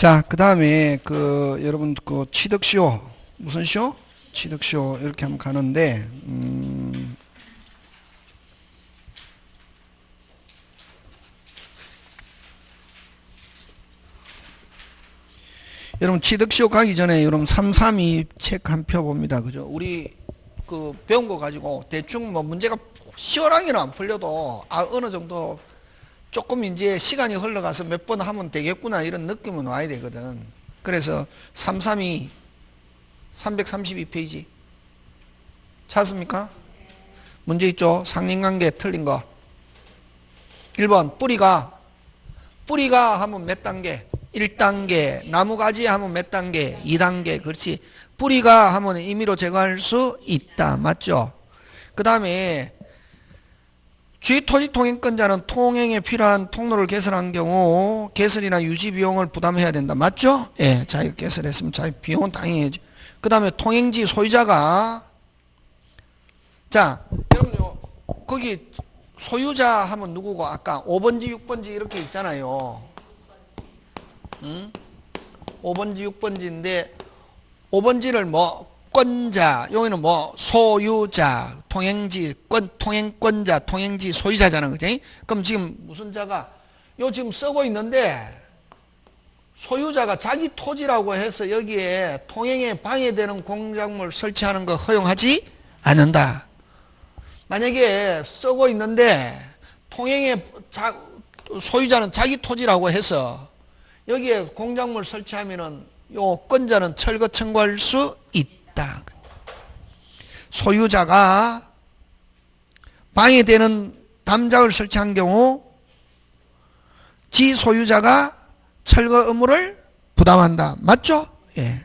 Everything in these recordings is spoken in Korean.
자, 그 다음에 여러분 취득시효 무슨 시효? 취득시효 이렇게 하면 가는데 여러분 취득시효 가기 전에 여러분 332 책 한 펴 봅니다. 그죠? 우리 배운 거 가지고 대충 뭐 문제가 시원하게는 안 풀려도 어느 정도 조금 이제 시간이 흘러가서 몇 번 하면 되겠구나 이런 느낌은 와야 되거든. 그래서 332 332페이지 찾습니까? 문제 있죠? 상린관계 틀린 거 1번 뿌리가 하면 몇 단계? 1단계. 나무가지 하면 몇 단계? 2단계. 그렇지. 뿌리가 하면 임의로 제거할 수 있다. 맞죠? 그 다음에 주토지통행권자는 통행에 필요한 통로를 개설한 경우 개설이나 유지 비용을 부담해야 된다. 맞죠? 예, 자기가 개설했으면 자기 비용은 당연히 해야죠. 그 다음에 통행지 소유자가 자, 여러분요 거기 소유자 하면 누구고? 아까 5번지 6번지 이렇게 있잖아요. 응? 5번지 6번지인데 5번지를 뭐 권자, 여기는 뭐 소유자, 통행지, 통행권자, 통행지 소유자잖아. 그지? 그럼 지금 무슨 자가 요 지금 쓰고 있는데 소유자가 자기 토지라고 해서 여기에 통행에 방해되는 공작물 설치하는 거 허용하지 않는다. 만약에 쓰고 있는데 통행에 소유자는 자기 토지라고 해서 여기에 공작물 설치하면은 요 권자는 철거 청구할 수 있다. 소유자가 방해되는 담장을 설치한 경우 지 소유자가 철거 의무를 부담한다. 맞죠? 예.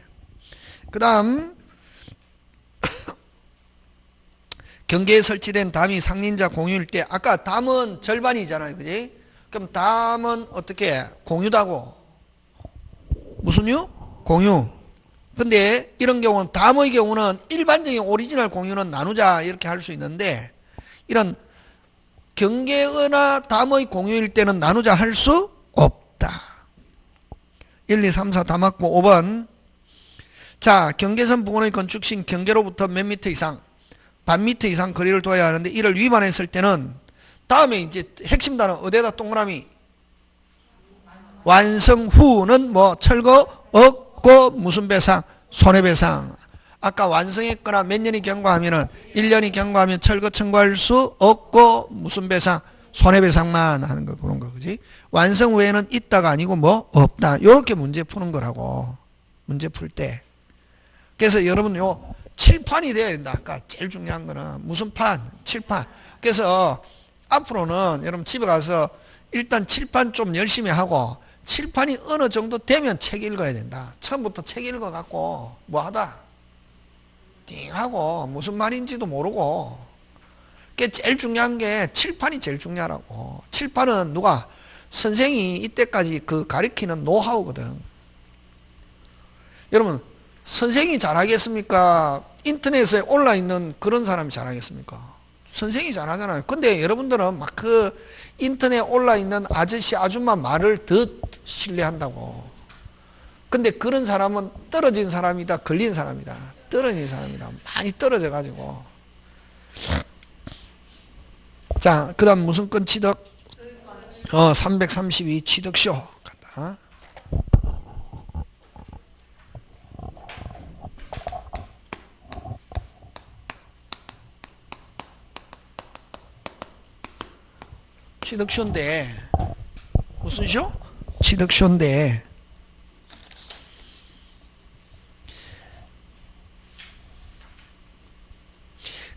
그 다음 경계에 설치된 담이 상린자 공유일 때 아까 담은 절반이잖아요. 그지? 그럼 담은 어떻게 공유다고 무슨 유? 공유. 근데 이런 경우는 담의 경우는 일반적인 오리지널 공유는 나누자 이렇게 할 수 있는데 이런 경계나 담의 공유일 때는 나누자 할 수 없다. 1, 2, 3, 4 다 맞고 5번 자 경계선 부근의 건축신 경계로부터 몇 미터 이상 반 미터 이상 거리를 둬야 하는데 이를 위반했을 때는 다음에 이제 핵심 단어 어디에다 동그라미 완성 후는 뭐 철거 없고 무슨 배상? 손해배상. 아까 완성했거나 몇 년이 경과하면은 1년이 경과하면 철거 청구할 수 없고 무슨 배상? 손해배상만 하는 거 그런 거 그지? 완성 후에는 있다가 아니고 뭐 없다. 요렇게 문제 푸는 거라고. 문제 풀 때. 그래서 여러분 요 칠판이 돼야 된다. 아까 제일 중요한 거는 무슨 판? 칠판. 그래서 앞으로는 여러분 집에 가서 일단 칠판 좀 열심히 하고 칠판이 어느 정도 되면 책 읽어야 된다. 처음부터 책 읽어갖고 뭐 하다 띵 하고 무슨 말인지도 모르고 그게 제일 중요한 게 칠판이 제일 중요하라고. 칠판은 누가 선생이 이때까지 가리키는 노하우거든. 여러분 선생이 잘하겠습니까? 인터넷에 올라있는 그런 사람이 잘하겠습니까? 선생이 잘하잖아요. 근데 여러분들은 막 인터넷에 올라있는 아저씨 아줌마 말을 더 신뢰한다고. 근데 그런 사람은 떨어진 사람이다 걸린 사람이다. 떨어진 사람이다. 많이 떨어져 가지고. 자 그 다음 무슨 건 취득? 332 취득시효 간다. 취득시효인데 무슨 시효? 취득시효인데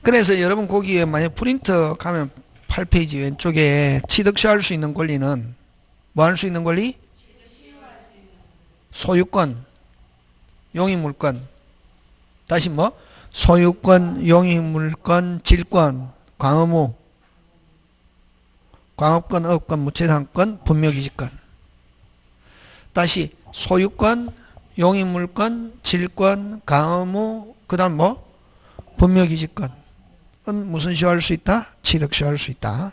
그래서 여러분 거기에 만약 프린트 가면 8페이지 왼쪽에 취득시효 할 수 있는 권리는 뭐 할 수 있는 권리? 소유권, 용의물권 다시 뭐? 소유권, 용의물권, 질권, 광의무 광업권, 업권, 무채상권, 분묘기지권. 다시 소유권, 용의물권, 질권, 강의무, 그 다음 뭐? 분묘기지권은 무슨 시효 할 수 있다? 취득시효 할 수 있다.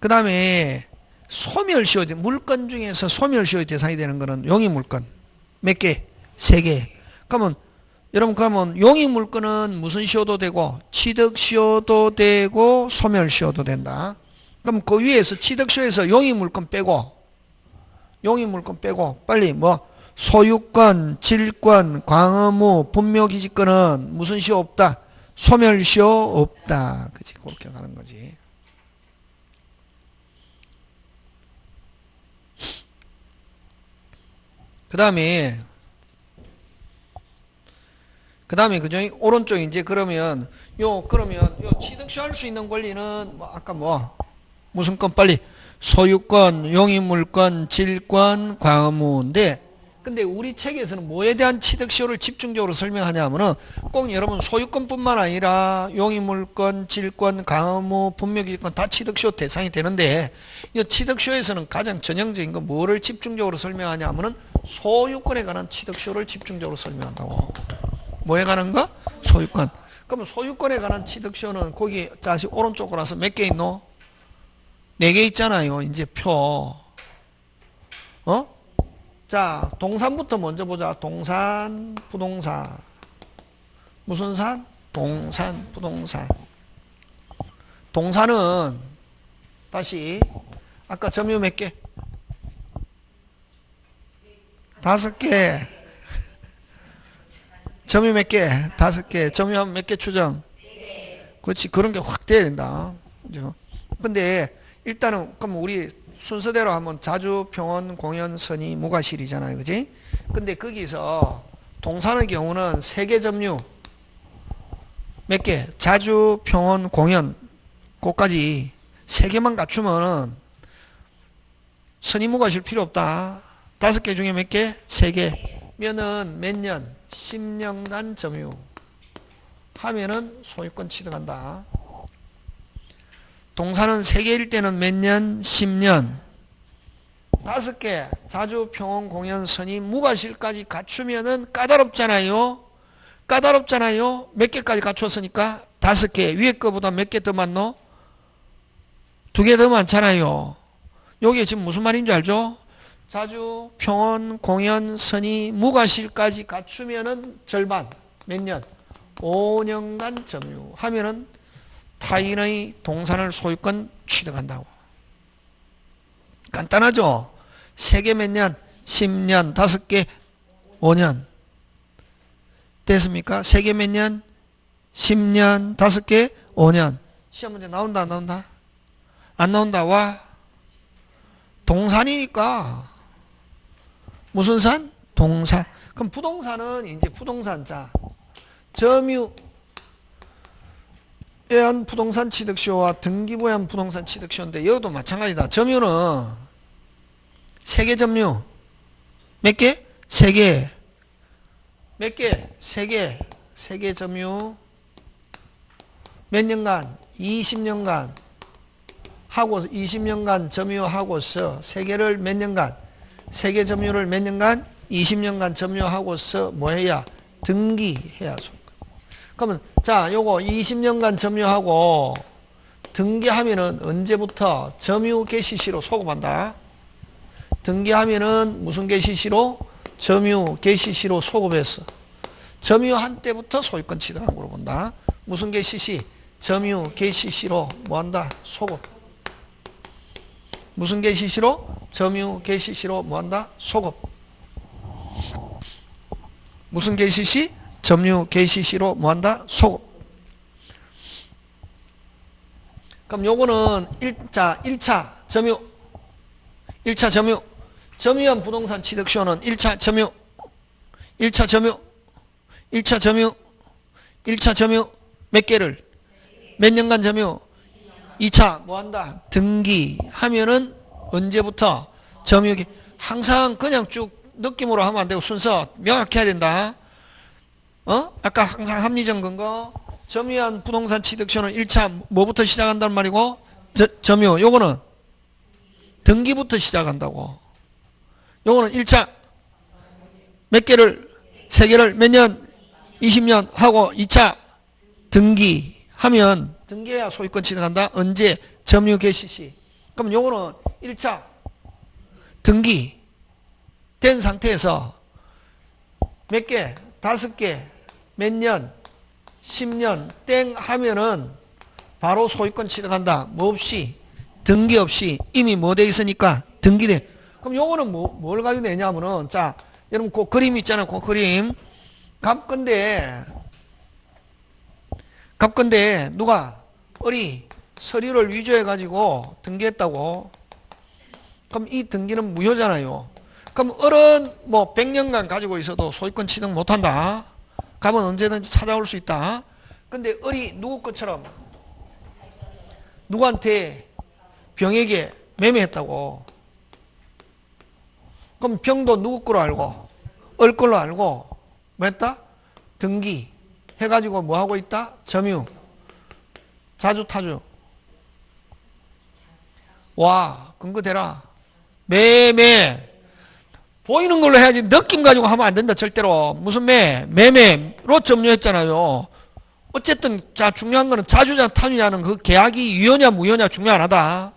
그 다음에 소멸시효 물건 중에서 소멸시효 대상이 되는 거는 용익물건 몇 개? 3개. 그러면 여러분 그러면 용익물건은 무슨 시효도 되고 취득시효도 되고 소멸시효도 된다. 그럼 그 위에서 취득시효에서 용익물건 빼고 빨리 뭐 소유권, 질권, 광의무, 분묘기지권은 무슨 시효 없다? 소멸시효 없다. 그치? 그렇게 가는 거지. 그 다음에 그죠? 오른쪽 이제 그러면 요 취득시효 할 수 있는 권리는 뭐 아까 뭐 무슨 건 빨리 소유권, 용익물권, 질권, 광의무인데 근데 우리 책에서는 뭐에 대한 취득시효를 집중적으로 설명하냐면은 꼭 여러분 소유권뿐만 아니라 용익물권, 질권, 광의무, 분묘기지권 다 취득시효 대상이 되는데 이 취득시효에서는 가장 전형적인 거 뭐를 집중적으로 설명하냐면은 소유권에 관한 취득시효를 집중적으로 설명한다고. 뭐에 관한 거? 소유권. 그러면 소유권에 관한 취득시효는 거기 다시 오른쪽으로 와서 몇 개 있노? 4개 있잖아요. 이제 표. 자, 동산부터 먼저 보자. 동산, 부동산. 무슨 산? 동산, 부동산. 동산은 다시 아까 점유 몇 개? 5개. 점유 몇 개? 5개. 점유하면 몇 개 추정? 그렇지. 그런 게 확 돼야 된다. 그죠? 근데 일단은 그럼 우리 순서대로 하면 자주, 평원, 공연, 선의, 무과실이잖아요. 그지? 근데 거기서 동산의 경우는 3개 점유 몇 개? 자주, 평원, 공연 그까지 3개만 갖추면은 선의, 무과실 필요 없다. 5개 중에 몇 개? 3개 면은 몇 년? 10년간 점유 하면은 소유권 취득한다. 동산은 3개일 때는 몇 년? 10년. 5개 자주, 평원, 공연, 선의, 무과실까지 갖추면은 까다롭잖아요. 몇 개까지 갖추었으니까 5개. 위에 거보다 몇 개 더 많노? 2개 더 많잖아요. 요게 지금 무슨 말인 줄 알죠? 자주, 평원, 공연, 선의, 무과실까지 갖추면은 절반. 몇 년? 5년간 점유하면은 타인의 동산을 소유권 취득한다고. 간단하죠? 3개 몇 년? 10년. 5개? 5년. 됐습니까? 3개 몇 년? 10년. 5개? 5년. 시험 문제 나온다, 안 나온다? 안 나온다, 와. 동산이니까. 무슨 산? 동산. 그럼 부동산은 이제 부동산 자. 점유 애한 부동산 취득시효와 등기부한 부동산 취득시효인데 이것도 마찬가지다. 점유는 3개 점유 몇 개? 3개. 몇 개? 3개. 3개 점유 몇 년간? 20년간 하고 20년간 점유하고서 3개를 몇 년간? 3개 점유를 몇 년간? 20년간 점유하고서 뭐 해야? 등기해야. 그러면 자, 요거 20년간 점유하고 등기하면은 언제부터? 점유 개시시로 소급한다. 등기하면은 무슨 개시시로? 점유 개시시로 소급했어. 점유한 때부터 소유권 취득한 걸로 본다. 무슨 개시시? 점유 개시시로 뭐한다? 소급. 무슨 개시시로? 점유 개시시로 뭐한다? 소급. 무슨 개시시? 점유 개시시로 뭐한다? 소급. 그럼 요거는 1차 점유. 1차 점유. 점유한 부동산 취득시효는 1차 점유. 1차 점유. 1차 점유. 1차 점유 몇 개를? 몇 년간 점유? 2차 뭐한다? 등기하면은 언제부터? 점유. 항상 그냥 쭉 느낌으로 하면 안 되고 순서 명확히 해야 된다. 아까 항상 합리적 근거 점유한 부동산 취득시효는 1차 뭐부터 시작한단 말이고? 점유. 요거는 등기부터 시작한다고. 요거는 1차 몇 개를? 3개를 몇 년? 20년 하고 2차 등기하면 등기해야 소유권 취득한다. 언제? 점유 개시시. 그럼 요거는 1차 등기 된 상태에서 몇 개? 5개, 몇 년? 10년 땡 하면은 바로 소유권 취득한다. 뭐 없이? 등기 없이 이미 뭐 돼 있으니까 등기돼. 그럼 요거는 뭘 가지고 내냐면은 자, 여러분 그 그림 있잖아요. 그 그림. 갑건데 누가 어리 서류를 위조해 가지고 등기했다고. 그럼 이 등기는 무효잖아요. 그럼 어른 뭐 100년간 가지고 있어도 소유권 취득 못한다. 갑은 언제든지 찾아올 수 있다. 근데 어리 누구 것처럼 누구한테 병에게 매매했다고. 그럼 병도 누구 거로 알고 얼 걸로 알고 뭐 했다? 등기 해가지고 뭐 하고 있다? 점유 자주타주. 와 근거 대라. 매매 보이는 걸로 해야지 느낌 가지고 하면 안 된다. 절대로. 무슨 매매로 점유했잖아요. 어쨌든 자 중요한 거는 자주냐 타주냐는 그 계약이 유효냐 무효냐 중요하다.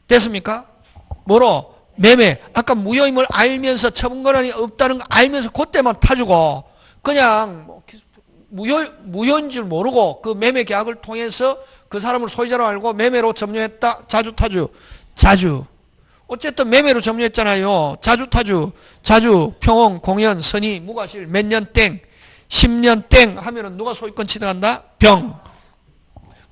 됐습니까? 뭐로? 매매. 아까 무효임을 알면서 처분 권한이 없다는 거 알면서 그때만 타주고 그냥 무효인 줄 모르고 그 매매 계약을 통해서 그 사람을 소유자로 알고 매매로 점유했다. 자주타주. 자주. 어쨌든 매매로 점유했잖아요. 자주타주. 자주, 평온, 공연, 선의, 무과실, 몇 년 땡, 10년 땡 하면은 누가 소유권 취득한다? 병.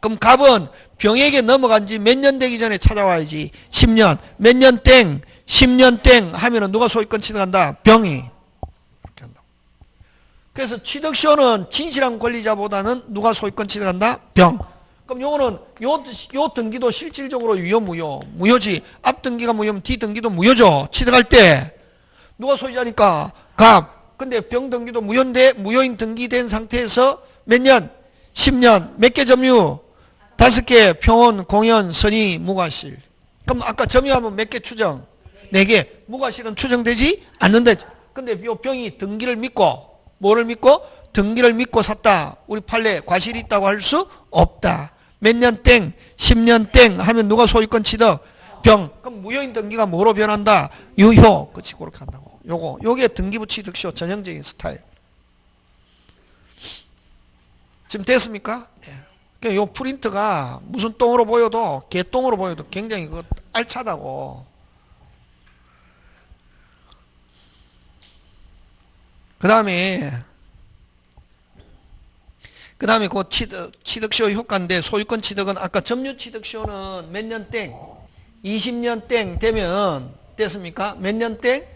그럼 갑은 병에게 넘어간 지 몇 년 되기 전에 찾아와야지. 10년. 몇 년 땡, 10년 땡 하면은 누가 소유권 취득한다? 병이. 이렇게 한다. 그래서 취득시효는 진실한 권리자보다는 누가 소유권 취득한다? 병. 그럼 요거는 요 등기도 실질적으로 유효 무효? 무효지. 앞 등기가 무효면 뒤 등기도 무효죠. 취득할 때 누가 소유자니까 갑. 근데 병 등기도 무효인데 무효인 등기된 상태에서 몇 년? 10년. 몇 개 점유? 5개. 평온, 공연, 선의, 무과실. 그럼 아까 점유하면 몇 개 추정? 4개. 무과실은 추정되지 않는다. 근데 요 병이 등기를 믿고 뭐를 믿고? 등기를 믿고 샀다. 우리 판례 과실이 있다고 할 수 없다. 몇 년 땡, 10년 땡 하면 누가 소유권 취득? 병. 그럼 무효인 등기가 뭐로 변한다? 유효. 그치, 그렇게 한다고. 요게 등기부 취득시효 전형적인 스타일. 지금 됐습니까? 예. 요 프린트가 무슨 똥으로 보여도, 개똥으로 보여도 굉장히 그거 알차다고. 그 다음에 그 취득시효 효과인데 소유권 취득은 아까 점유 취득시효는 몇 년 땡? 20년 땡 되면 됐습니까? 몇 년 땡?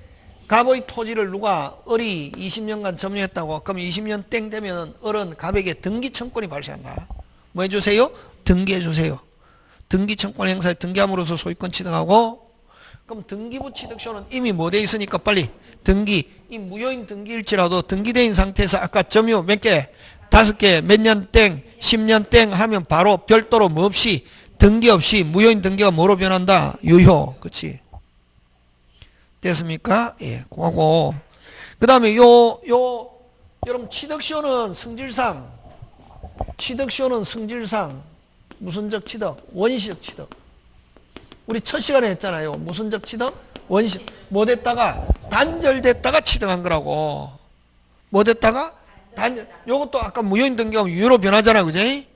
갑의 토지를 누가 을이 20년간 점유했다고. 그럼 20년 땡 되면 을은 갑에게 등기 청권이 발생한다. 뭐 해주세요? 등기해 주세요. 등기 청권 행사에 등기함으로써 소유권 취득하고. 그럼 등기부 취득시효는 이미 뭐 돼 있으니까 빨리 등기. 이 무효인 등기일지라도 등기된 상태에서 아까 점유 몇 개? 5개, 몇 년 땡, 10년 땡 하면 바로 별도로 뭐 없이 등기 없이 무효인 등기가 뭐로 변한다? 유효. 그치? 됐습니까? 예, 그거고. 그 다음에 여러분 취득시효는 성질상 무슨적 취득? 원시적 취득. 우리 첫 시간에 했잖아요. 무슨적 취득? 원시. 뭐 됐다가? 단절됐다가 취득한 거라고. 뭐 됐다가? 요것도 아까 무효인 등기가 유효로 변하잖아. 그지?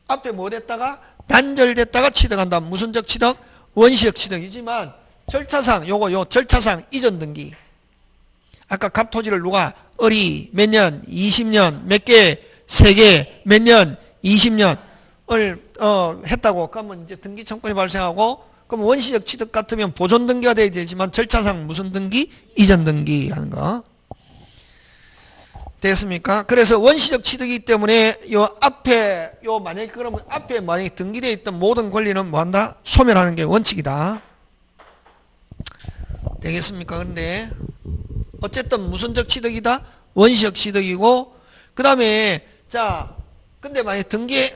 앞에 뭐 됐다가? 단절됐다가 취득한다. 무슨적 취득? 원시적 취득이지만 절차상 요 절차상 이전 등기. 아까 갑토지를 누가 을이 몇 년? 20년 몇 개? 3개 몇 년? 20년을 했다고. 그러면 이제 등기 청권이 발생하고 그럼 원시적 취득 같으면 보존 등기가 돼야 되지만 절차상 무슨 등기? 이전 등기 하는 거. 됐습니까? 그래서 원시적 취득이기 때문에 만약에 그러면 앞에 만약에 등기되어 있던 모든 권리는 뭐 한다? 소멸하는 게 원칙이다. 되겠습니까? 근데 어쨌든 무슨적 취득이다? 원시적 취득이고 그 다음에 자 근데 만약에 등기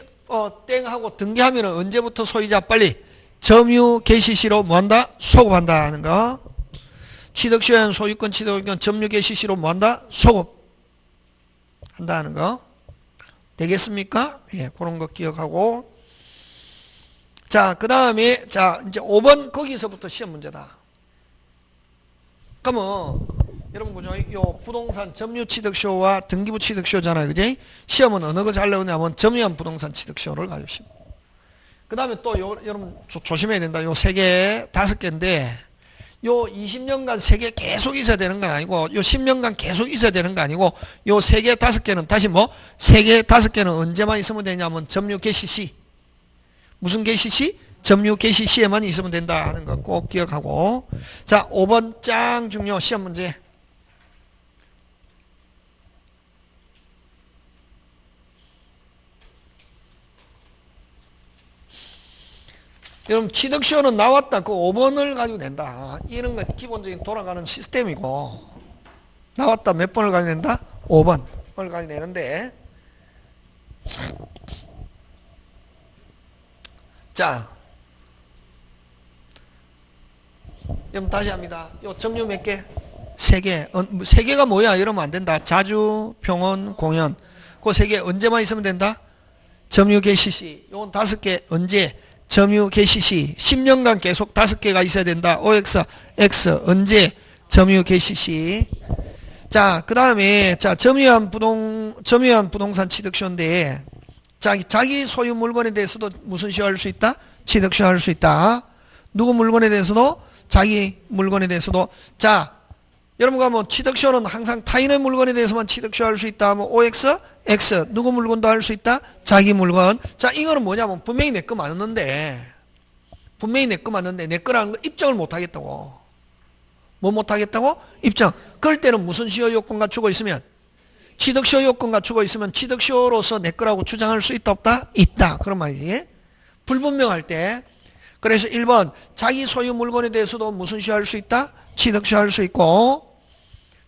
땡 하고 등기하면은 언제부터 소유자 빨리 점유 개시 시로 뭐 한다? 소급한다 하는 거. 취득시효에는 소유권 취득 점유 개시 시로 뭐 한다? 소급 한다는 거. 되겠습니까? 예, 그런 거 기억하고. 자, 그 다음에, 자, 이제 5번 거기서부터 시험 문제다. 그러면, 여러분, 그죠? 요 부동산 점유취득쇼와 등기부 취득쇼잖아요. 그지? 시험은 어느 거 잘 나오냐면 점유한 부동산 취득쇼를 가지고 시험. 그 다음에 또 여러분 조심해야 된다. 요 3개, 5개인데, 요 20년간 3개 계속 있어야 되는 건 아니고, 요 10년간 계속 있어야 되는 거 아니고, 요 3개, 5개는 다시 뭐, 3개, 5개는 언제만 있으면 되냐면 점유 개시 시. 무슨 개시 시? 점유 개시 시에만 있으면 된다 하는 거 꼭 기억하고. 자, 5번 짱 중요 시험 문제. 여러분 취득시효는 나왔다. 그 5번을 가지고 낸다. 이런 건 기본적인 돌아가는 시스템이고, 나왔다 몇 번을 가지고 낸다? 5번을 가지고 내는데, 자, 여러분 다시 합니다. 요 점유 몇 개? 3개. 3개가 뭐야? 이러면 안 된다. 자주, 평온, 공연. 그 3개 언제만 있으면 된다? 점유 개시시. 요건 5개 언제? 점유 개시시. 10년간 계속 5개가 있어야 된다. OX, X 언제? 점유 개시시. 자, 그 다음에 자 점유한 부동산 취득시효인데, 자기 소유 물건에 대해서도 무슨 시효 할 수 있다? 취득시효 할 수 있다. 누구 물건에 대해서도? 자기 물건에 대해서도. 자, 여러분가 뭐 취득시효는 항상 타인의 물건에 대해서만 취득시효 할 수 있다 하면 OX, X 누구 물건도 할 수 있다? 자기 물건. 자, 이거는 뭐냐면 분명히 내 거 맞는데, 분명히 내 거 맞는데 내 거라는 거 입증을 못 하겠다고. 뭐 못 하겠다고? 입증. 그럴 때는 무슨 시효 요건 갖추고 있으면? 취득시효 요건 갖추고 있으면 취득시효로서 내 거라고 주장할 수 있다 없다? 있다. 그런 말이지. 불분명할 때. 그래서 1번 자기 소유 물건에 대해서도 무슨 시효 할 수 있다? 취득시효 할 수 있고.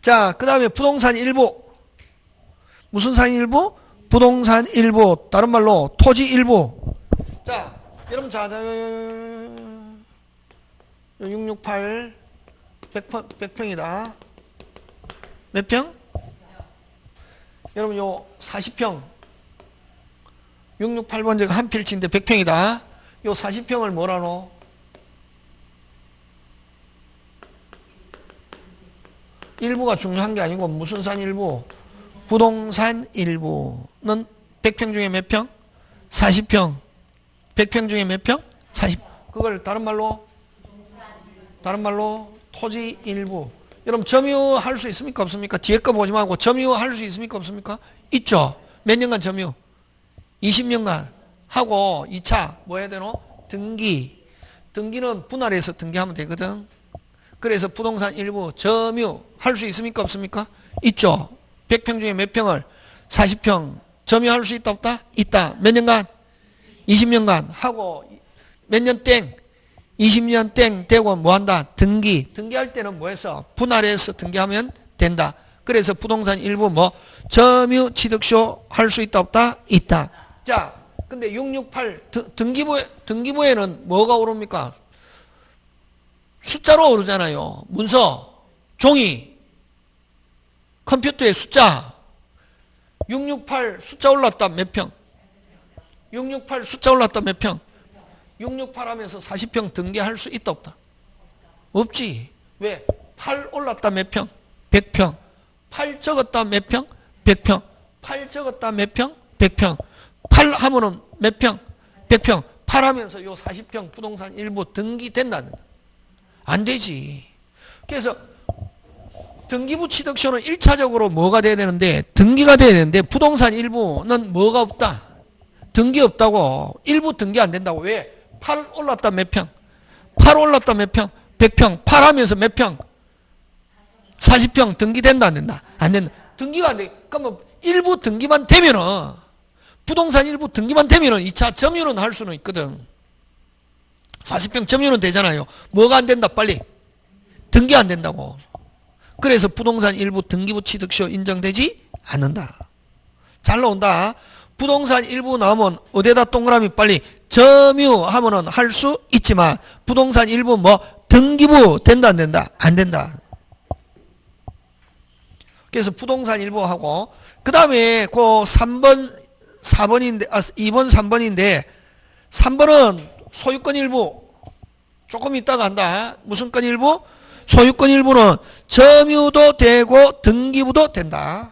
자, 그 다음에 부동산 일부. 무슨 산 일부? 부동산 일부. 다른 말로 토지 일부. 자, 여러분 자 668 100평이다. 몇 평? 여러분 요 40평 668번째가 한 필지인데 100평이다. 요 40평을 뭐라노? 일부가 중요한 게 아니고 무슨 산 일부? 부동산 일부는 100평 중에 몇 평? 40평. 100평 중에 몇 평? 40. 그걸 다른 말로 토지 일부. 여러분 점유할 수 있습니까 없습니까? 뒤에 거 보지 말고 점유할 수 있습니까 없습니까? 있죠. 몇 년간 점유? 20년간 하고 2차 뭐 해야 되노? 등기. 등기는 분할해서 등기하면 되거든. 그래서 부동산 일부 점유할 수 있습니까 없습니까? 있죠. 100평 중에 몇 평을? 40평 점유할 수 있다 없다? 있다. 몇 년간? 20년간 하고 몇 년 땡? 20년 땡 되고 뭐한다? 등기할 때는 뭐해서? 분할해서 등기하면 된다. 그래서 부동산 일부 뭐 점유 취득시효 할 수 있다 없다? 있다. 자, 근데 668 등기부에는 뭐가 오릅니까? 숫자로 오르잖아요. 문서, 종이, 컴퓨터의 숫자. 668 숫자 올랐다 몇 평? 668 숫자 올랐다 몇 평? 668 하면서 40평 등기할 수 있다 없다? 없지. 왜? 8 올랐다 몇 평? 100평. 8 적었다 몇 평? 100평. 8 적었다 몇 평? 100평. 8 하면은 몇 평? 100평. 8 하면서 요 40평 부동산 일부 등기된다는. 안 되지. 그래서 등기부 취득시효는 1차적으로 뭐가 돼야 되는데? 등기가 돼야 되는데 부동산 일부는 뭐가 없다? 등기 없다고. 일부 등기 안 된다고. 왜? 8 올랐다 몇 평? 8 올랐다 몇 평? 100평. 8 하면서 몇 평? 40평 등기된다 안 된다? 안 된다. 등기가 안 돼. 그러면 일부 등기만 되면은, 부동산 일부 등기만 되면은 2차 점유는 할 수는 있거든. 40평 점유는 되잖아요. 뭐가 안 된다 빨리? 등기 안 된다고. 그래서 부동산 일부 등기부 취득시효 인정되지 않는다. 잘 나온다. 부동산 일부 나오면 어디에다 동그라미 빨리 점유하면은 할 수 있지만 부동산 일부 뭐 등기부 된다 안 된다? 안 된다. 그래서 부동산 일부 하고 그 다음에 그 3번 4번인데 2번 3번인데 3번은 소유권 일부. 조금 이따가 한다. 무슨 권 일부? 소유권 일부는 점유도 되고 등기부도 된다.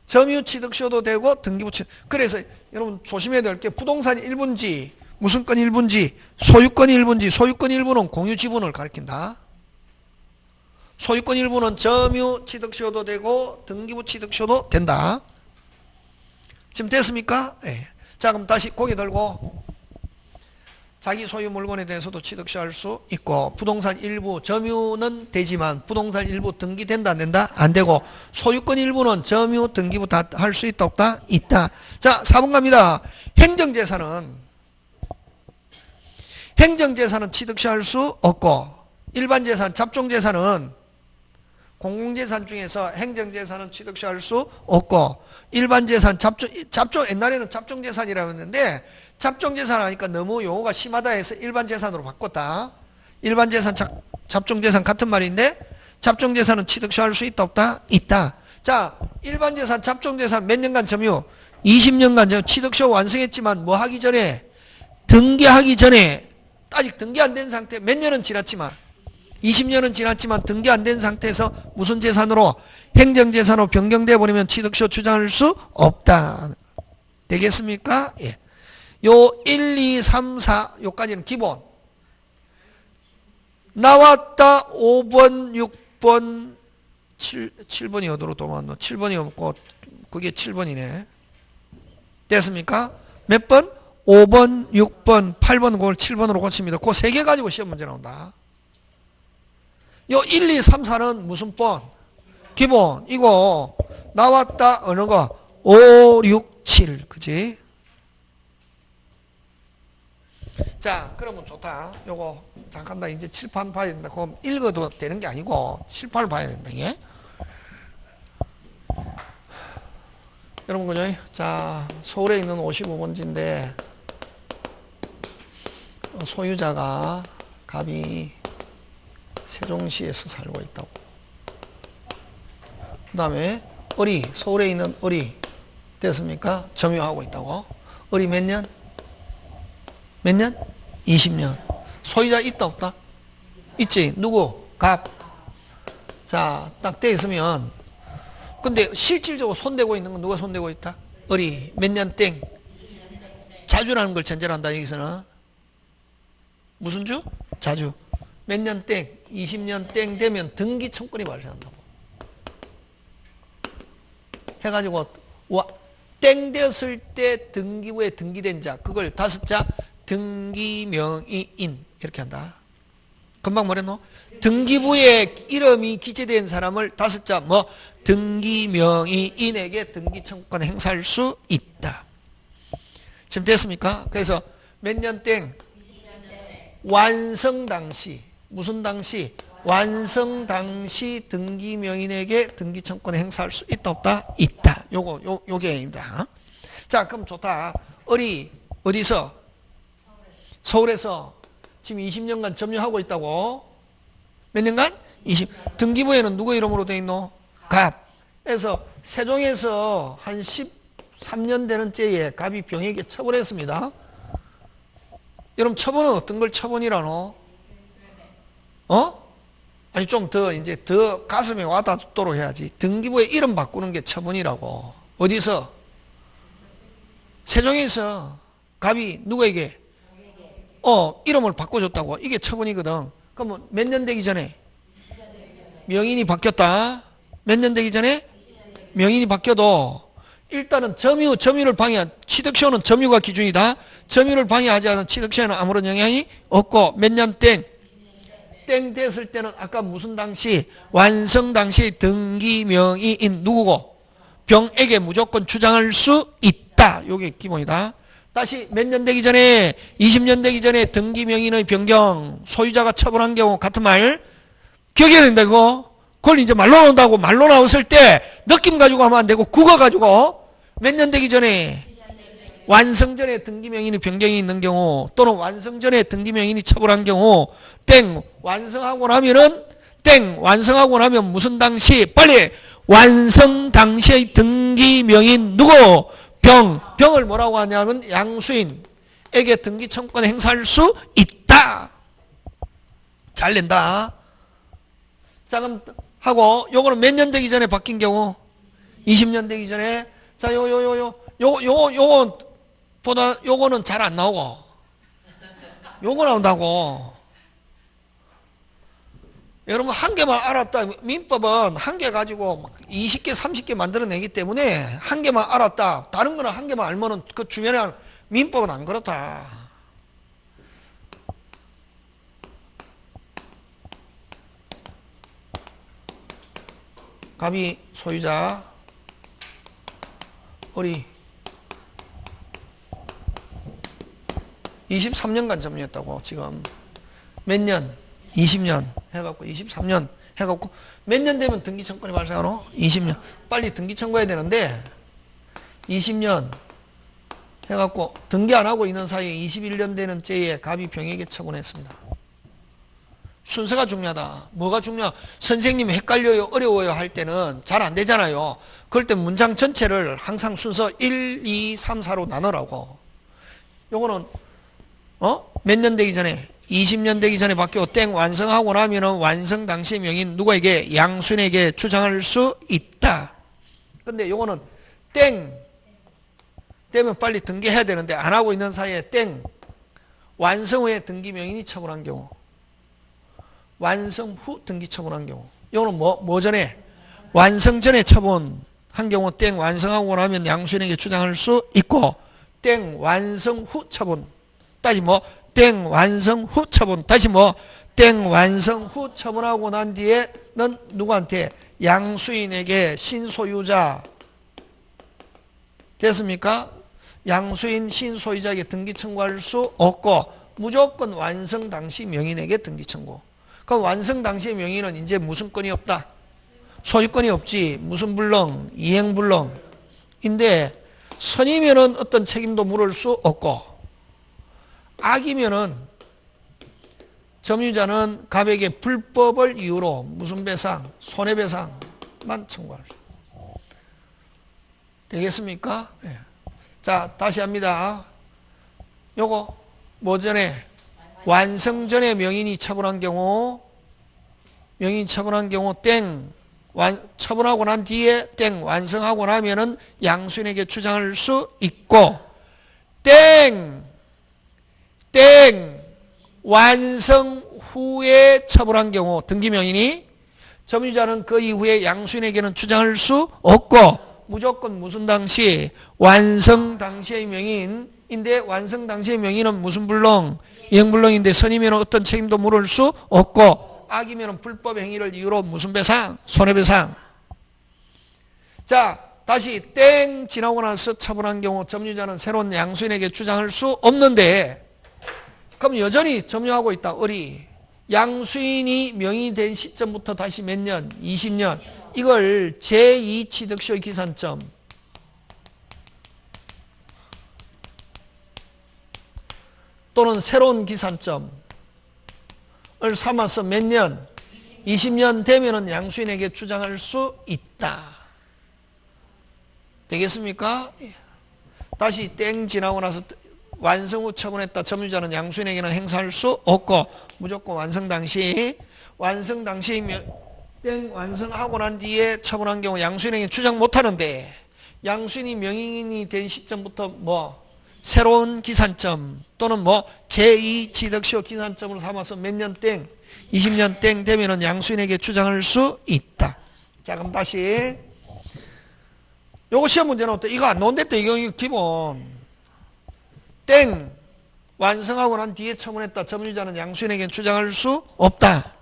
점유 취득시효도 되고 등기부 취득. 그래서 여러분 조심해야 될 게 부동산 일부인지 무슨 권 일부인지 소유권 일부인지 소유권 일부는 공유 지분을 가리킨다. 소유권 일부는 점유 취득시효도 되고 등기부 취득시효도 된다. 지금 됐습니까? 네. 자, 그럼 다시 고개 들고 자기 소유 물건에 대해서도 취득시할 수 있고 부동산 일부 점유는 되지만 부동산 일부 등기된다 안 된다? 안 되고 소유권 일부는 점유 등기부 다 할 수 있다 없다? 있다. 자, 4번 갑니다. 행정재산은 취득시할 수 없고 일반재산 잡종재산은 공공재산 중에서 행정재산은 취득시할 수 없고 일반재산 잡종 옛날에는 잡종재산이라고 했는데 잡종재산 하니까 너무 용어가 심하다 해서 일반재산으로 바꿨다. 일반재산 잡종재산 같은 말인데 잡종재산은 취득시할 수 있다 없다? 있다. 자, 일반재산 잡종재산 몇 년간 점유? 20년간 점유. 취득시효 완성했지만 뭐 하기 전에? 등기하기 전에 아직 등기 안 된 상태 몇 년은 지났지만 20년은 지났지만 등기 안 된 상태에서 무슨 재산으로? 행정재산으로 변경돼 버리면 취득시효 주장할 수 없다. 되겠습니까? 예. 요 1, 2, 3, 4 요까지는 기본. 나왔다 5번, 6번, 7번이 어디로 도망갔노? 7번이 없고 그게 7번이네. 됐습니까? 몇 번? 5번, 6번, 8번 그걸 7번으로 고칩니다. 그 세 개 가지고 시험 문제 나온다. 요 1, 2, 3, 4는 무슨 번? 기본. 이거 나왔다 어느 거? 5, 6, 7 그지? 자, 그러면 좋다. 요거 잠깐 나 이제 칠판 봐야 된다. 그럼 읽어도 되는 게 아니고 칠판을 봐야 된다. 이게. 여러분 그죠? 자, 서울에 있는 55번지인데 소유자가 갑이 세종시에서 살고 있다고. 그 다음에 을이 서울에 있는 을이 됐습니까? 점유하고 있다고. 을이 몇 년? 몇 년? 20년. 소유자 있다 없다? 있지. 누구? 갑. 자, 딱 돼 있으면 근데 실질적으로 손대고 있는 건 누가 손대고 있다? 을이 몇 년 땡? 자주라는 걸 전제로 한다. 여기서는 무슨 주? 자주. 몇 년 땡? 20년 땡 되면 등기 청구권이 발생한다고. 해가지고 땡 되었을 때 등기부에 등기된 자 그걸 5자 등기명의인 이렇게 한다. 금방 뭐랬노? 등기부에 이름이 기재된 사람을 5자 뭐 등기명의인에게 등기청구권 행사할 수 있다. 지금 됐습니까? 그래서 몇 년 땡? 완성 당시 무슨 당시? 완성 당시 등기명인에게 등기청구권 행사할 수 있다 없다? 있다. 요게입니다. 자, 그럼 좋다. 을이 어디서? 서울에서 지금 20년간 점유하고 있다고. 몇 년간? 20. 등기부에는 누구 이름으로 돼 있노? 갑. 그래서 세종에서 한 13년 되는 때에 갑이 병에게 처분했습니다. 여러분 처분은 어떤 걸 처분이라노? 아니 좀 더 이제 더 가슴에 와닿도록 해야지. 등기부에 이름 바꾸는 게 처분이라고. 어디서? 세종에서 갑이 누구에게? 이름을 바꿔줬다고. 이게 처분이거든. 그러면 몇 년 되기 전에? 명인이 바뀌었다. 몇 년 되기 전에? 명인이 바뀌어도 일단은 점유를 방해한 취득시효는 점유가 기준이다. 점유를 방해하지 않은 취득시효는 아무런 영향이 없고 몇 년 땡? 땡 됐을 때는 아까 무슨 당시? 완성 당시 등기명의인 누구고? 병에게 무조건 주장할 수 있다. 요게 기본이다. 다시 몇 년 되기 전에 20년 되기 전에 등기명의인의 변경 소유자가 처분한 경우 같은 말 기억해야 된다 이거. 그걸 이제 말로 나온다고. 말로 나왔을 때 느낌 가지고 하면 안 되고 국어 가지고 몇 년 되기 전에 완성 전에 등기명인이 변경이 있는 경우 또는 완성 전에 등기명인이 처분한 경우 땡 완성하고 나면은 땡 완성하고 나면 무슨 당시 빨리 완성 당시의 등기명인 누구 병을 뭐라고 하냐면 양수인 에게 등기 청구권 행사할 수 있다. 잘 낸다. 자, 그럼 하고 요거는 몇 년 되기 전에 바뀐 경우? 20년 되기 전에. 자, 요거는 잘 안 나오고 요거 나온다고. 여러분 한 개만 알았다. 민법은 한 개 가지고 20개 30개 만들어내기 때문에 한 개만 알았다. 다른 거는 한 개만 알면은 그 주변에 민법은 안 그렇다. 갑이 소유자 을이 23년간 점유했다고. 지금 몇 년? 20년 해갖고 23년 해갖고 몇 년 되면 등기청구권이 발생하노? 20년. 빨리 등기 청구해야 되는데 20년 해갖고 등기 안 하고 있는 사이에 21년 되는 때에 갑이 병에게 처분했습니다. 순서가 중요하다. 뭐가 중요하? 선생님이 헷갈려요, 어려워요 할 때는 잘 안 되잖아요. 그럴 때 문장 전체를 항상 순서 1, 2, 3, 4로 나누라고. 요거는 몇 년 되기 전에? 20년 되기 전에 바뀌고 땡 완성하고 나면은 완성 당시의 명인 누구에게? 양수인에게 주장할 수 있다. 근데 요거는 땡 되면 빨리 등기해야 되는데 안 하고 있는 사이에 땡 완성 후에 등기 명인이 처분한 경우, 완성 후 등기 처분한 경우. 요거는 뭐 전에? 완성 전에 처분한 경우 땡 완성하고 나면 양수인에게 주장할 수 있고, 땡 완성 후 처분. 다시 땡 완성 후 처분. 다시 땡 완성 후 처분하고 난 뒤에는 누구한테? 양수인에게 신소유자 됐습니까? 양수인 신소유자에게 등기 청구할 수 없고 무조건 완성 당시 명인에게 등기 청구. 그럼 완성 당시 명인은 이제 무슨 건이 없다? 소유권이 없지. 무슨 불능? 이행불능인데 선이면은 어떤 책임도 물을 수 없고 악이면은 점유자는 갑에게 불법을 이유로 무슨 배상? 손해배상만 청구할 수 되겠습니까? 네. 자, 다시 합니다. 요거 뭐 전에? 완성 전에 명인이 처분한 경우, 땡 처분하고 난 뒤에 땡 완성하고 나면은 양수인에게 주장할 수 있고, 땡 완성 후에 처분한 경우 등기명인이 점유자는 그 이후에 양수인에게는 주장할 수 없고 무조건 무슨 당시? 완성 당시의 명인인데 완성 당시의 명인은 무슨 불능? 이행불능인데 선이면 어떤 책임도 물을 수 없고 악이면 불법 행위를 이유로 무슨 배상? 손해배상. 자, 다시 땡 지나고 나서 처분한 경우 점유자는 새로운 양수인에게 주장할 수 없는데 그럼 여전히 점유하고 있다. 을이 양수인이 명인이 된 시점부터 다시 몇 년? 20년. 이걸 제2취득시효 기산점 또는 새로운 기산점을 삼아서 몇 년? 20년 되면은 양수인에게 주장할 수 있다. 되겠습니까? 다시 땡 지나고 나서 완성 후 처분했다. 점유자는 양수인에게는 행사할 수 없고 무조건 완성 당시 땡 완성하고 난 뒤에 처분한 경우 양수인에게 주장 못하는데 양수인이 명인이 된 시점부터 새로운 기산점 또는 제2취득시효 기산점으로 삼아서 몇 년 땡? 20년 땡 되면은 양수인에게 주장할 수 있다. 자, 그럼 다시 요거 시험 문제 나올 때 이거 안 나온댔다. 이거 기본 땡 완성하고 난 뒤에 처분했다. 점유자는 양수인에게 주장할 수 없다.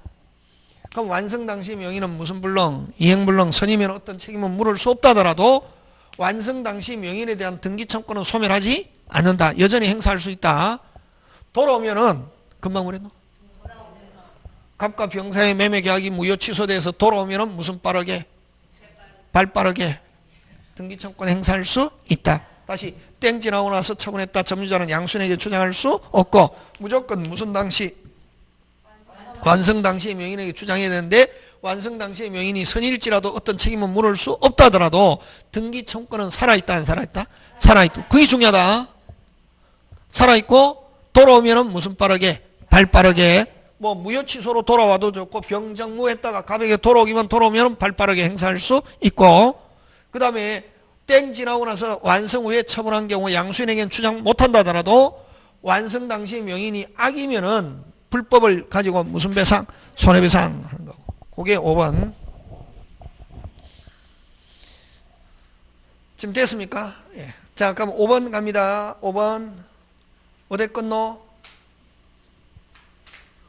그럼 완성 당시 명의는 무슨 불능? 이행불능. 선이면 어떤 책임은 물을 수 없다더라도 완성 당시 명인에 대한 등기 청구는 소멸하지 않는다. 여전히 행사할 수 있다. 돌아오면은 금방 뭐랬노? 갑과 병사의 매매 계약이 무효 취소돼서 돌아오면은 무슨 빠르게? 발 빠르게 등기 청구권 행사할 수 있다. 다시 땡 지나고 나서 처분했다. 점유자는 양수인에게 주장할 수 없고 무조건 무슨 당시? 완성 당시의 명인에게 주장해야 되는데 완성 당시의 명인이 선일지라도 어떤 책임은 물을 수 없다더라도 등기 청구권은 살아있다 안 살아있다? 살아있다. 그게 중요하다. 살아있고 돌아오면은 무슨 빠르게? 발 빠르게. 뭐 무효 취소로 돌아와도 좋고 병정무했다가 가볍게 돌아오면 발 빠르게 행사할 수 있고, 그 다음에 땡 지나고 나서 완성 후에 처분한 경우 양수인에게는 주장 못한다 하더라도 완성 당시 명인이 악이면은 불법을 가지고 무슨 배상? 손해배상 하는 거고. 그게 5번. 지금 됐습니까? 예. 자, 그럼 5번 갑니다. 5번. 어디 끊노?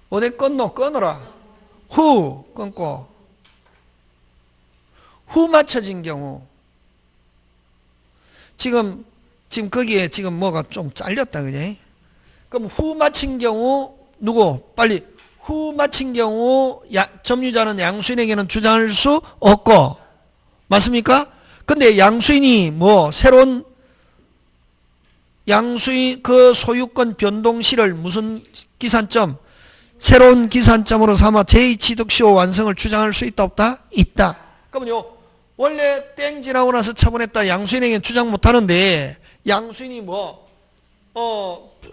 어디 끊노? 끊어라. 후 끊고. 후 맞춰진 경우. 지금 거기에 지금 뭐가 좀 잘렸다, 그지? 그럼 후 맞힌 경우, 누구? 빨리. 후 맞힌 경우, 점유자는 양수인에게는 주장할 수 없고, 맞습니까? 근데 양수인이 뭐, 새로운, 양수인 그 소유권 변동 시를 무슨 기산점? 새로운 기산점으로 삼아 제2취득시효 완성을 주장할 수 있다, 없다? 있다. 그러면요, 원래 땡 지나고 나서 처분했다 양수인에게 주장 못하는데 양수인이 뭐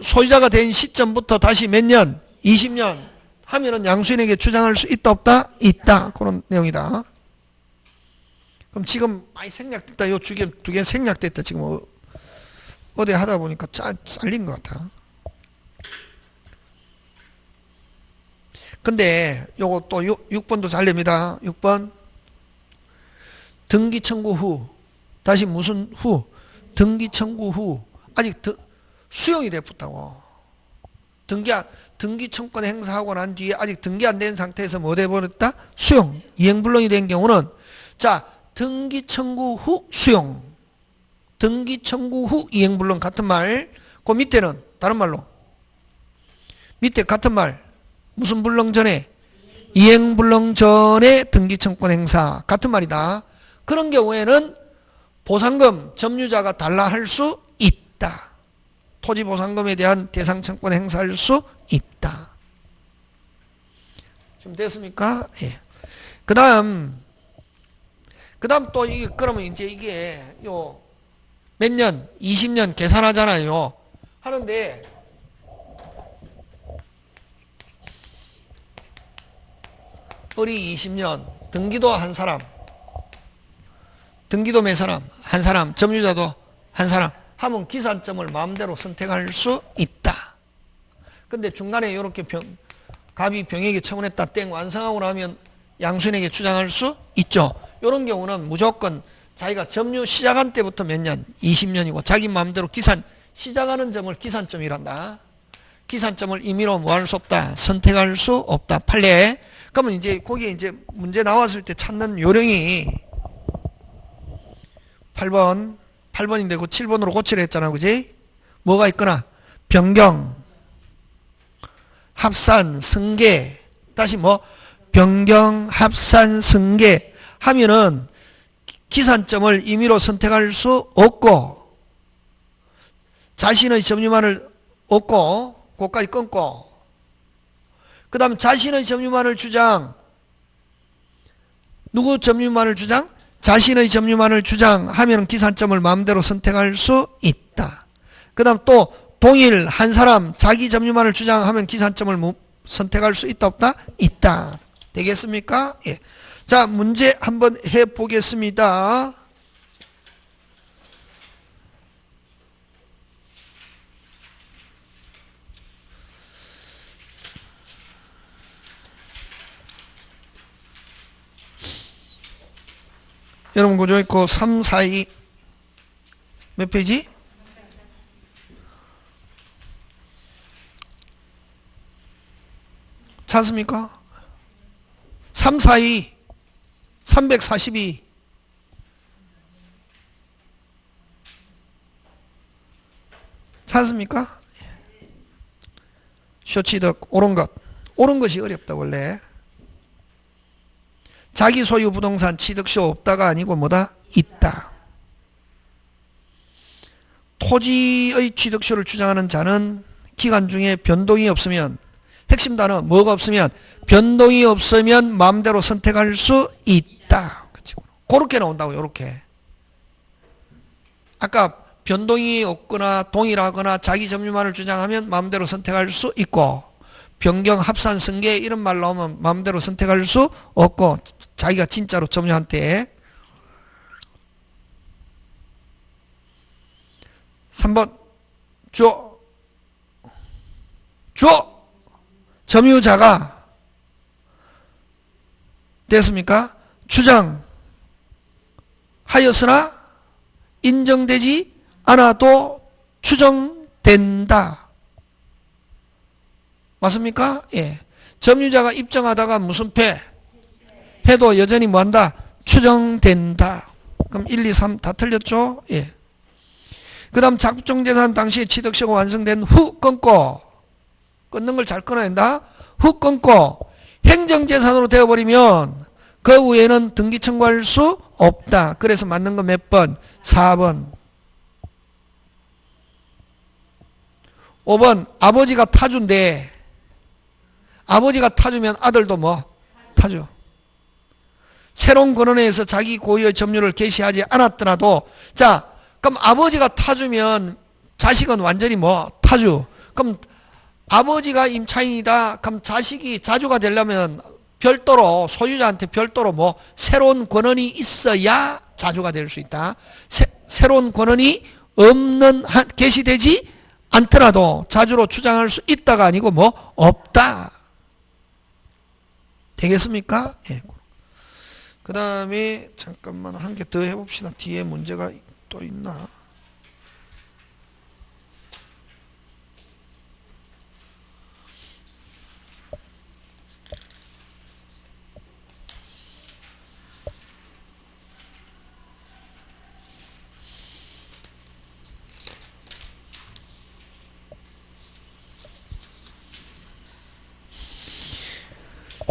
소유자가 된 시점부터 다시 몇 년? 20년 하면은 양수인에게 주장할 수 있다 없다? 있다. 그런 내용이다. 그럼 지금 많이 생략됐다. 요 두 개 생략됐다. 지금 어디 하다 보니까 잘린 것 같아. 근데 요거 또 6번도 잘립니다. 6번. 등기 청구 후, 다시 무슨 후? 등기 청구 후, 아직 수용이 됐다고. 등기 청구권 행사하고 난 뒤에 아직 등기 안 된 상태에서 뭐 돼버렸다? 수용. 이행불능이 된 경우는, 자, 등기 청구 후 수용. 등기 청구 후 이행불능 같은 말. 그 밑에는, 다른 말로. 밑에 같은 말. 무슨 불능 전에? 이행불능 전에 등기 청구권 행사. 같은 말이다. 그런 경우에는 보상금 점유자가 달라 할 수 있다. 토지 보상금에 대한 대상 청구권 행사할 수 있다. 지금 됐습니까? 예. 그다음 또 이게 그러면 이제 이게 요 몇 년? 20년 계산하잖아요. 하는데 을이 20년, 등기도 한 사람, 등기도 몇 사람? 한 사람, 점유자도 한 사람 하면 기산점을 마음대로 선택할 수 있다. 근데 중간에 이렇게 갑이 병에게 처분했다 땡 완성하고 나면 양수인에게 주장할 수 있죠. 이런 경우는 무조건 자기가 점유 시작한 때부터 몇 년? 20년이고 자기 마음대로 시작하는 점을 기산점이란다. 기산점을 임의로 뭐 할 수 없다? 선택할 수 없다. 판례. 그러면 이제 거기에 이제 문제 나왔을 때 찾는 요령이 8번인데 그 7번으로 고치려 했잖아. 그지? 뭐가 있거나 변경, 합산, 승계. 다시 뭐 변경, 합산, 승계 하면은 기산점을 임의로 선택할 수 없고 자신의 점유만을 얻고 그것까지 끊고 그 다음 자신의 점유만을 주장. 누구 점유만을 주장? 자신의 점유만을 주장하면 기산점을 마음대로 선택할 수 있다. 그 다음 또 동일 한 사람 자기 점유만을 주장하면 기산점을 선택할 수 있다 없다? 있다. 되겠습니까? 예. 자, 문제 한번 해보겠습니다. 여러분 그죠? 있고 3, 4, 2 몇 페이지? 찾습니까? 3, 4, 2 342 찾습니까? 쇼취득 옳은 것이 어렵다. 원래 자기 소유 부동산 취득시 없다가 아니고 뭐다? 있다. 토지의 취득시를 주장하는 자는 기간 중에 변동이 없으면, 핵심 단어 뭐가 없으면, 변동이 없으면 마음대로 선택할 수 있다. 그렇게 나온다고. 요렇게 아까 변동이 없거나 동일하거나 자기 점유만을 주장하면 마음대로 선택할 수 있고, 변경, 합산, 승계 이런 말 나오면 마음대로 선택할 수 없고, 자기가 진짜로 점유한테. 3번 주어 점유자가 됐습니까? 추정하였으나 인정되지 않아도 추정된다. 맞습니까? 예. 점유자가 입증하다가 무슨 패? 해도 여전히 뭐한다? 추정된다. 그럼 1, 2, 3 다 틀렸죠? 예. 그 다음 작정재산 당시에 취득시효가 완성된 후 끊고, 끊는 걸 잘 끊어야 된다. 후 끊고 행정재산으로 되어버리면 그 후에는 등기 청구할 수 없다. 그래서 맞는 거 몇 번? 4번. 5번 아버지가 타주인데, 아버지가 타주면 아들도 뭐? 타주. 새로운 권한에서 자기 고유의 점유를 개시하지 않았더라도, 자, 그럼 아버지가 타주면 자식은 완전히 뭐? 타주. 그럼 아버지가 임차인이다. 그럼 자식이 자주가 되려면 별도로, 소유자한테 별도로 뭐? 새로운 권한이 있어야 자주가 될 수 있다. 새로운 권한이 없는, 개시되지 않더라도 자주로 주장할 수 있다가 아니고 뭐? 없다. 되겠습니까? 예. 그 다음에 잠깐만 한 개 더 해봅시다. 뒤에 문제가 또 있나?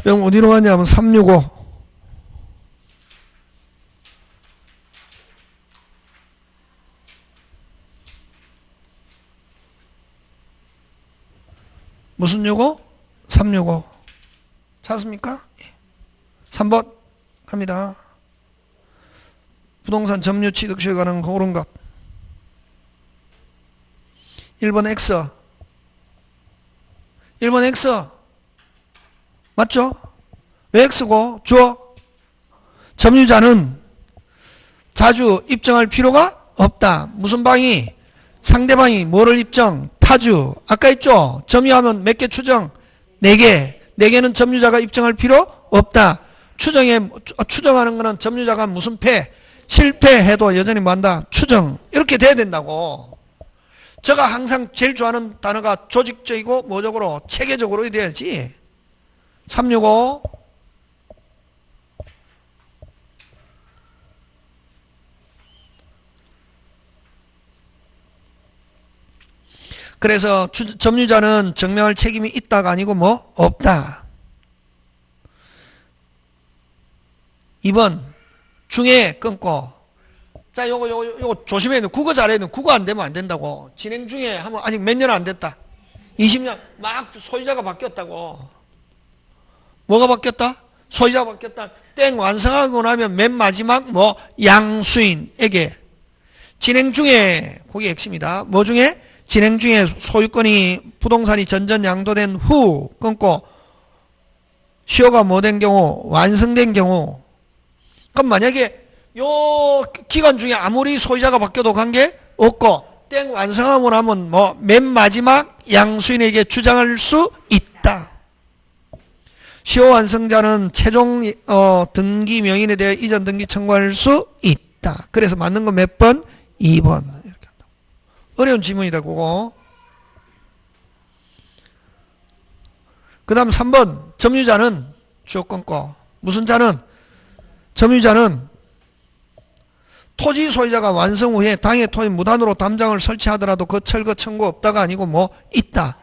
그럼 어디로 가냐면 365. 무슨 요거? 365. 찾습니까? 3번 갑니다. 부동산 점유 취득시효에 관한 옳은 것. 1번 X. 1번 X. 맞죠? 왜 X고? 주어. 점유자는 자주 입증할 필요가 없다. 무슨 방이? 상대방이 뭐를 입증? 타주. 아까 있죠? 점유하면 몇 개 추정? 4개. 4개는 점유자가 입증할 필요 없다. 추정하는 거는 점유자가 무슨 패? 실패해도 여전히 뭐한다? 추정. 이렇게 돼야 된다고. 제가 항상 제일 좋아하는 단어가 조직적이고 뭐적으로 체계적으로 돼야지. 365. 그래서 점유자는 증명할 책임이 있다가 아니고 뭐? 없다. 2번 중에 끊고. 자, 요거 조심해야 돼. 국어 잘해야 돼. 국어 안 되면 안 된다고. 진행 중에 하면 아직 몇 년 안 됐다. 20년 막 소유자가 바뀌었다고. 뭐가 바뀌었다? 소유자가 바뀌었다. 땡 완성하고 나면 맨 마지막 뭐? 양수인에게. 진행 중에, 그게 핵심이다. 뭐 중에? 진행 중에 소유권이 부동산이 전전 양도된 후 끊고 시효가 뭐 된 경우? 완성된 경우. 그럼 만약에 요 기간 중에 아무리 소유자가 바뀌어도 관계 없고 땡 완성하고 나면 뭐 맨 마지막 양수인에게 주장할 수 있다. 시효 완성자는 최종 등기 명인에 대해 이전 등기 청구할 수 있다. 그래서 맞는 거 몇 번? 2번. 어려운 지문이다, 그거. 그 다음 3번. 점유자는 주어 끊고. 무슨 자는? 점유자는 토지 소유자가 완성 후에 당해 토지 무단으로 담장을 설치하더라도 그 철거 청구 없다가 아니고 뭐 있다.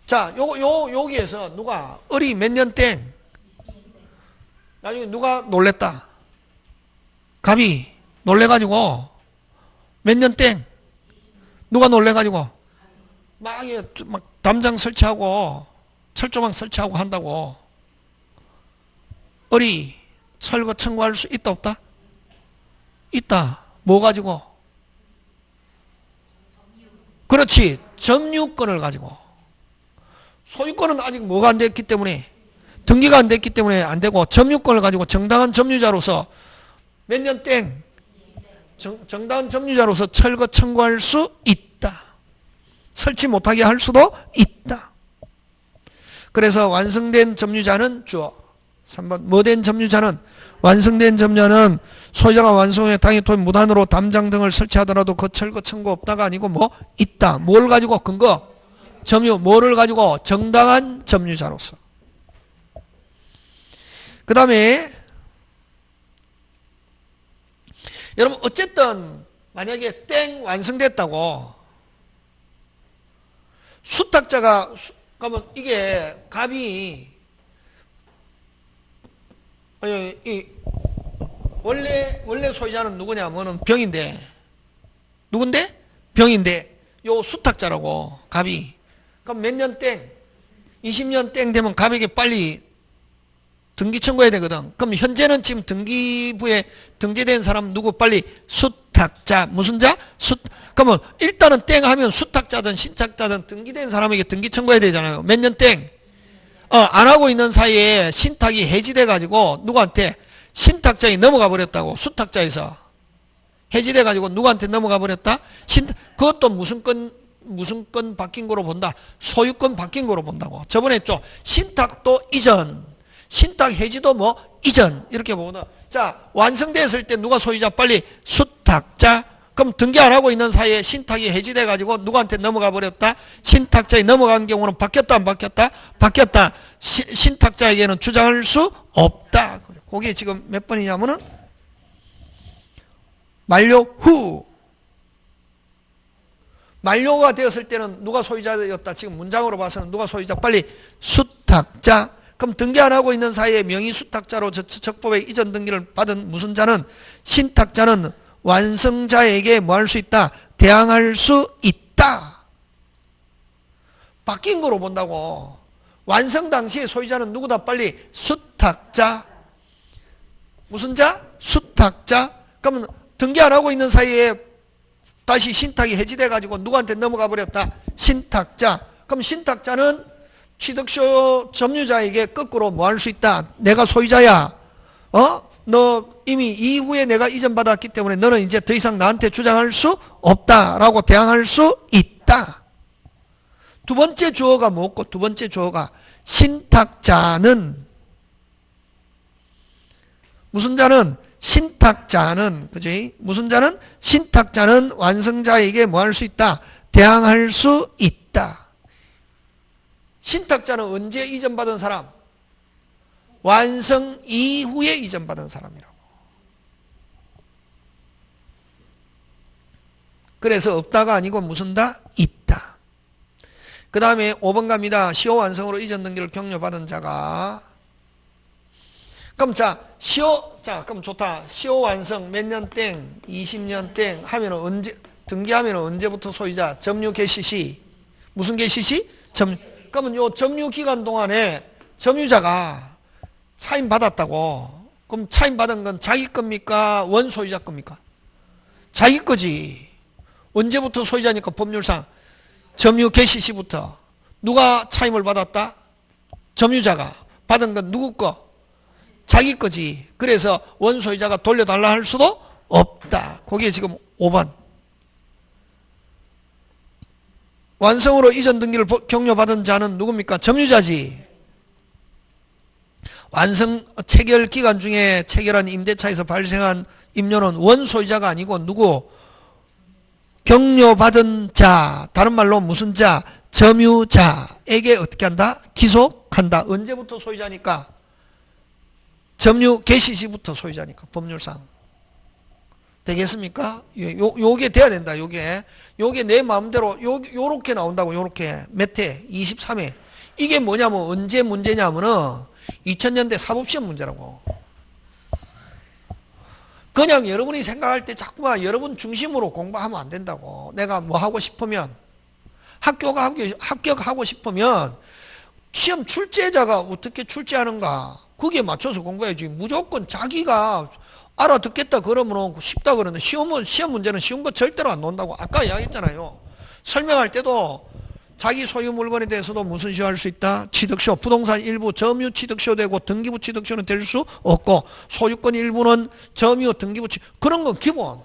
자, 여기에서 누가 어리 몇 년 땡. 나중에 누가 놀랬다. 갑이 놀래가지고 몇 년 땡. 누가 놀래가지고 막 담장 설치하고 철조망 설치하고 한다고. 어리 철거 청구할 수 있다 없다? 있다. 뭐 가지고? 그렇지. 점유권을 가지고. 소유권은 아직 뭐가 안 됐기 때문에, 등기가 안 됐기 때문에 안 되고, 점유권을 가지고 정당한 점유자로서 몇 년 땡? 정당한 점유자로서 철거 청구할 수 있다. 설치 못하게 할 수도 있다. 그래서 완성된 점유자는 주어. 3번 뭐된 점유자는, 완성된 점유자는 소유자가 완성후에 당해 토지 무단으로 담장 등을 설치하더라도 그 철거 청구 없다가 아니고 뭐 있다. 뭘 가지고? 근거. 점유. 뭐를 가지고? 정당한 점유자로서. 그 다음에 여러분 어쨌든 만약에 땡 완성됐다고 수탁자가 그러면 이게 갑이 원래 소유자는 누구냐면은 병인데, 누군데? 병인데 요 수탁자라고 갑이. 그럼 몇 년 땡? 20년 땡 되면 갑에게 빨리 등기 청구해야 되거든. 그럼 현재는 지금 등기부에 등재된 사람 누구? 빨리 수탁자. 무슨 자? 그러면 일단은 땡 하면 수탁자든 신탁자든 등기된 사람에게 등기 청구해야 되잖아요. 몇 년 땡? 안 하고 있는 사이에 신탁이 해지돼 가지고 누구한테? 신탁자에 넘어가 버렸다고. 수탁자에서 해지돼 가지고 누구한테 넘어가 버렸다? 그것도 무슨 건 바뀐 거로 본다? 소유권 바뀐 거로 본다고. 저번에 했죠. 신탁도 이전, 신탁 해지도 뭐 이전, 이렇게 보거든. 자, 완성됐을 때 누가 소유자? 빨리 수탁자. 그럼 등기 안 하고 있는 사이에 신탁이 해지돼 가지고 누구한테 넘어가 버렸다? 신탁자에 넘어간 경우는 바뀌었다 안 바뀌었다? 바뀌었다. 신탁자에게는 주장할 수 없다. 그게 지금 몇 번이냐면은 만료 후. 만료가 되었을 때는 누가 소유자였다? 지금 문장으로 봐서는 누가 소유자? 빨리 수탁자. 그럼 등기 안 하고 있는 사이에 명의 수탁자로 적법의 이전 등기를 받은 무슨 자는? 신탁자는 완성자에게 뭐 할 수 있다? 대항할 수 있다. 바뀐 거로 본다고. 완성 당시에 소유자는 누구다? 빨리 수탁자. 무슨 자? 수탁자. 그러면 등기 안 하고 있는 사이에 다시 신탁이 해지돼 가지고 누구한테 넘어가 버렸다? 신탁자. 그럼 신탁자는 취득소 점유자에게 거꾸로 뭐 할 수 있다? 내가 소유자야. 너 이미 이후에 내가 이전받았기 때문에 너는 이제 더 이상 나한테 주장할 수 없다라고 대항할 수 있다. 두 번째 주어가 뭐고? 두 번째 주어가 신탁자는, 무슨 자는? 신탁자는, 그지? 무슨 자는? 신탁자는 완성자에게 뭐 할 수 있다? 대항할 수 있다. 신탁자는 언제 이전받은 사람? 완성 이후에 이전받은 사람이라고. 그래서 없다가 아니고 무슨 다? 있다. 그 다음에 5번 갑니다. 시효 완성으로 이전 등기를 격려받은 자가. 그럼 그럼 좋다. 시효 완성 몇 년 땡, 20년 땡 하면은 언제, 등기하면은 언제부터 소유자? 점유 개시 시. 무슨 개시 시? 그러면 요 점유 기간 동안에 점유자가 차임 받았다고. 그럼 차임 받은 건 자기 겁니까? 원소유자 겁니까? 자기 거지. 언제부터 소유자니까 법률상 점유 개시 시부터. 누가 차임을 받았다? 점유자가. 받은 건 누구 거? 자기 거지. 그래서 원소유자가 돌려달라 할 수도 없다. 그게 지금 5번. 완성으로 이전 등기를 격려받은 자는 누굽니까? 점유자지. 완성 체결 기간 중에 체결한 임대차에서 발생한 임료는 원소유자가 아니고 누구? 격려받은 자. 다른 말로 무슨 자? 점유자에게 어떻게 한다? 기속한다. 언제부터 소유자니까? 점유 개시 시부터 소유자니까 법률상. 되겠습니까? 요게 돼야 된다. 요게 내 마음대로 요렇게 나온다고. 요렇게 몇 회? 23회. 이게 뭐냐면 언제 문제냐면은 2000년대 사법시험 문제라고. 그냥 여러분이 생각할 때 자꾸만 여러분 중심으로 공부하면 안 된다고. 내가 뭐 하고 싶으면 합격하고 싶으면 시험 출제자가 어떻게 출제하는가 거기에 맞춰서 공부해야지. 무조건 자기가 알아듣겠다 그러면 쉽다 그러는데 시험 문제는 쉬운 거 절대로 안 논다고 아까 이야기했잖아요. 설명할 때도 자기 소유 물건에 대해서도 무슨 시효할 수 있다? 취득시효. 부동산 일부 점유 취득시효 되고 등기부 취득시효는 될 수 없고 소유권 일부는 점유 등기부 그런 건 기본.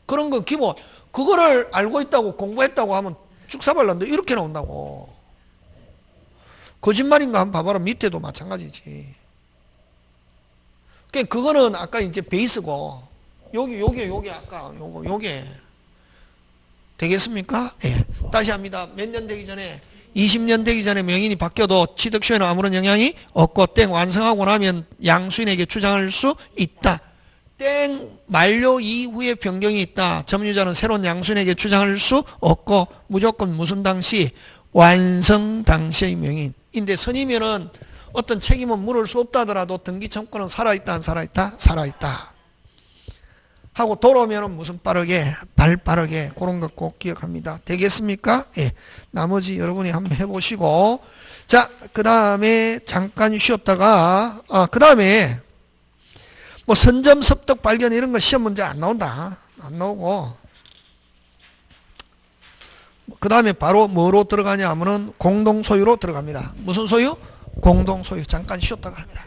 그런 건 기본. 그거를 알고 있다고 공부했다고 하면 쭉사발란데 이렇게 나온다고. 거짓말인가 한번 봐봐라. 밑에도 마찬가지지. 그러니까 그거는 아까 이제 베이스고 요게 아까 요게 되겠습니까? 예. 다시 합니다. 몇 년 되기 전에 20년 되기 전에 명인이 바뀌어도 취득시효에는 아무런 영향이 없고 땡 완성하고 나면 양수인에게 주장할 수 있다. 땡 만료 이후에 변경이 있다. 점유자는 새로운 양수인에게 주장할 수 없고 무조건 무슨 당시? 완성 당시의 명인인데 선이면은 어떤 책임은 물을 수 없다 하더라도 등기청구는 살아있다 안 살아있다? 살아있다. 하고 돌아오면은 무슨 빠르게 발 빠르게 그런 것 꼭 기억합니다. 되겠습니까? 예. 나머지 여러분이 한번 해보시고 자 그 다음에 잠깐 쉬었다가 그 다음에 뭐 선점 섭득 발견 이런 거 시험 문제 안 나온다. 안 나오고 그 다음에 바로 뭐로 들어가냐 하면은 공동소유로 들어갑니다. 무슨 소유? 공동소유. 잠깐 쉬었다가 합니다.